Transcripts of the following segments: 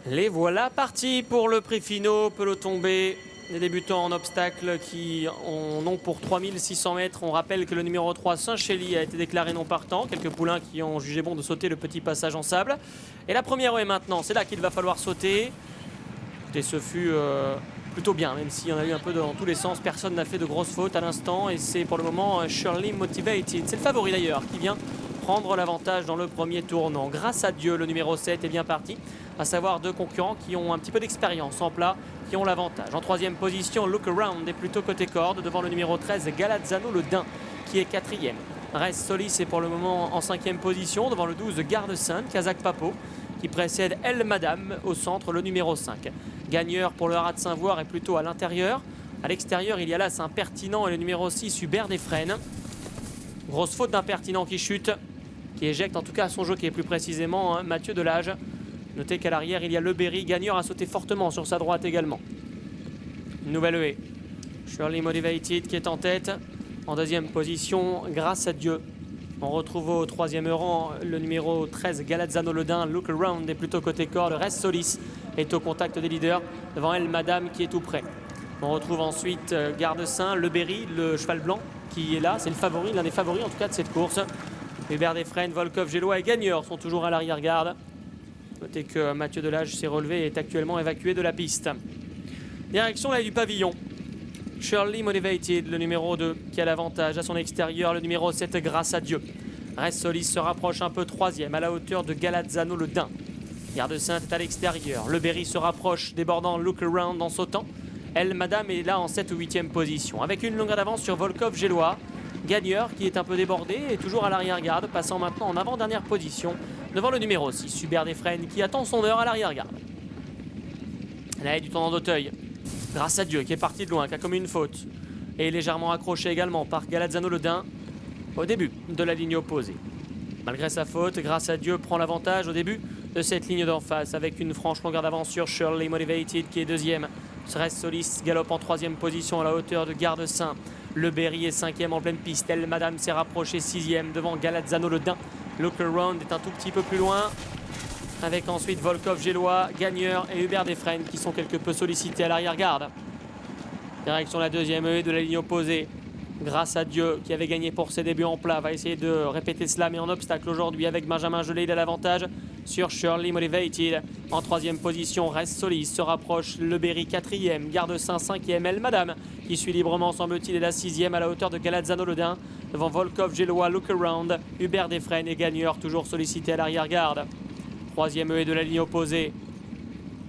Les voilà partis pour le prix finaux, peloton B. Les débutants en obstacle qui en ont pour 3600 mètres. On rappelle que le numéro 3, Saint-Chély, a été déclaré non partant. Quelques poulains qui ont jugé bon de sauter le petit passage en sable. Et la première est maintenant, c'est là qu'il va falloir sauter. Et ce fut plutôt bien, même s'il y en a eu un peu dans tous les sens. Personne n'a fait de grosses fautes à l'instant. Et c'est pour le moment Surely Motivated. C'est le favori d'ailleurs qui vient prendre l'avantage dans le premier tournant. Grâce à Dieu, le numéro 7 est bien parti, à savoir deux concurrents qui ont un petit peu d'expérience en plat, qui ont l'avantage. En troisième position, Look Around est plutôt côté corde, devant le numéro 13, Galazzano le Dain, qui est quatrième. Reste Solis est pour le moment en cinquième position, devant le 12, Garde Sainte, Kazakh Papo, qui précède Elle Madame au centre, le numéro 5. Gagneur pour le Haras de Saint-Voir est plutôt à l'intérieur. À l'extérieur, il y a là Saint-Pertinent et le numéro 6, Hubert Desfresnes. Grosse faute d'Impertinent qui chute, qui éjecte en tout cas son jockey plus précisément, Mathieu Delage. Notez qu'à l'arrière, il y a Le Berry. Gagneur a sauté fortement sur sa droite également. Une nouvelle haie. Surely Motivated qui est en tête. En deuxième position, Grâce à Dieu. On retrouve au troisième rang le numéro 13, Galazzano le Dain. Look Around est plutôt côté corde. Reste Solis est au contact des leaders. Devant elle, Madame qui est tout près. On retrouve ensuite Garde Saint, Le Berry, le cheval blanc qui est là. C'est le favori, l'un des favoris en tout cas de cette course. Hubert Desfresnes, Volkov, Gélois et Gagneur sont toujours à l'arrière-garde. Notez que Mathieu Delage s'est relevé et est actuellement évacué de la piste. Direction là du pavillon. Surely Motivated, le numéro 2, qui a l'avantage à son extérieur. Le numéro 7, Grâce à Dieu. Reste Solis se rapproche un peu troisième, à la hauteur de Galazzano le Dain. Garde Sainte est à l'extérieur. Le Berry se rapproche, débordant Look Around en sautant. Elle, Madame, est là en 7 ou 8e position, avec une longueur d'avance sur Volkov, Gélois. Gagneur qui est un peu débordé et toujours à l'arrière-garde, passant maintenant en avant-dernière position devant le numéro 6, Hubert Desfresnes, qui attend son heure à l'arrière-garde. Là, il y a du tournant d'Auteuil. Grâce à Dieu qui est parti de loin, qui a commis une faute. Et légèrement accroché également par Galazzano le Dain au début de la ligne opposée. Malgré sa faute, Grâce à Dieu prend l'avantage au début de cette ligne d'en face avec une franche longueur d'avance sur Surely Motivated qui est deuxième. Reste Solis galope en troisième position à la hauteur de Garde Saint. Le Berry est cinquième en pleine piste. Elle Madame s'est rapprochée sixième devant Galazzano le Dain. Look Around est un tout petit peu plus loin. Avec ensuite Volkov, Gélois, Gagneur et Hubert Desfresnes qui sont quelque peu sollicités à l'arrière-garde. Direction la deuxième haie de la ligne opposée. Grâce à Dieu qui avait gagné pour ses débuts en plat. Va essayer de répéter cela mais en obstacle aujourd'hui avec Benjamin Gelé. Il a l'avantage sur Surely Motivated. En troisième position, Reste Solis se rapproche. Le Berry quatrième, Garde Saint cinquième. Elle Madame qui suit librement semble-t-il est la sixième à la hauteur de Galazzano le Dain. Devant Volkov, Gélois, Look Around, Hubert Desfresnes et Gagneur toujours sollicité à l'arrière-garde. Troisième haie de la ligne opposée.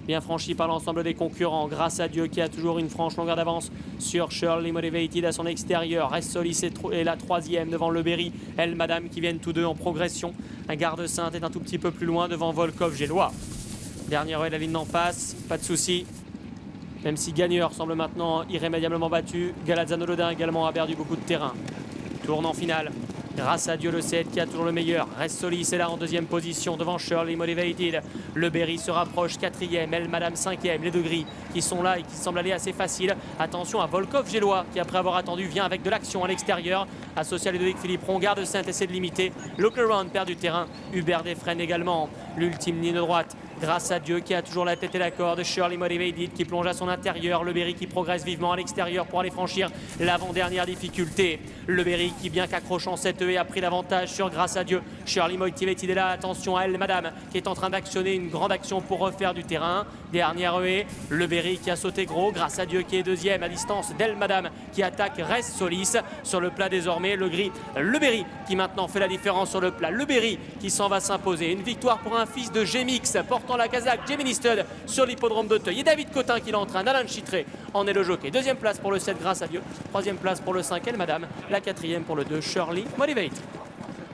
Bien franchi par l'ensemble des concurrents. Grâce à Dieu qui a toujours une franche longueur d'avance sur Surely Motivated à son extérieur. Reste Solis est la troisième devant Le Berry. Elle Madame qui viennent tous deux en progression. Un Garde Sainte est un tout petit peu plus loin devant Volkov, Gélois. Dernière haie de la ligne d'en face, pas de souci. Même si Gagneur semble maintenant irrémédiablement battu. Galazzano le Dain également a perdu beaucoup de terrain. Tournant final. Grâce à Dieu le 7 qui a toujours le meilleur. Reste Solis est là en deuxième position devant Surely Motivated. Le Berry se rapproche quatrième. Elle Madame cinquième. Les deux gris qui sont là et qui semblent aller assez facile. Attention à Volkov, Gélois qui après avoir attendu vient avec de l'action à l'extérieur. Associé à Ludovic Philippon. Garde Sainte essaie de limiter. Look Around perd du terrain. Hubert Desfresnes également. L'ultime ligne droite. Grâce à Dieu qui a toujours la tête et la corde. Surely Motivated qui plonge à son intérieur. Le Berry qui progresse vivement à l'extérieur pour aller franchir l'avant-dernière difficulté. Le Berry qui bien qu'accrochant cette haie a pris l'avantage sur Grâce à Dieu. Surely Motivated est là. Attention à Elle Madame qui est en train d'actionner une grande action pour refaire du terrain. Dernière haie. Le Berry qui a sauté gros. Grâce à Dieu qui est deuxième à distance d'Elle Madame qui attaque. Reste Solis sur le plat désormais. Le gris. Le Berry qui maintenant fait la différence sur le plat. Le Berry qui s'en va s'imposer. Une victoire pour un fils de G-Mix portant la Kazakh Gemini Stud sur l'hippodrome d'Auteuil. Et David Cotin qui l'entraîne. Alain Chitré en est le jockey. Deuxième place pour le 7 Grâce à Dieu. Troisième place pour le 5 Elle Madame. La quatrième pour le 2 Surely Motivated.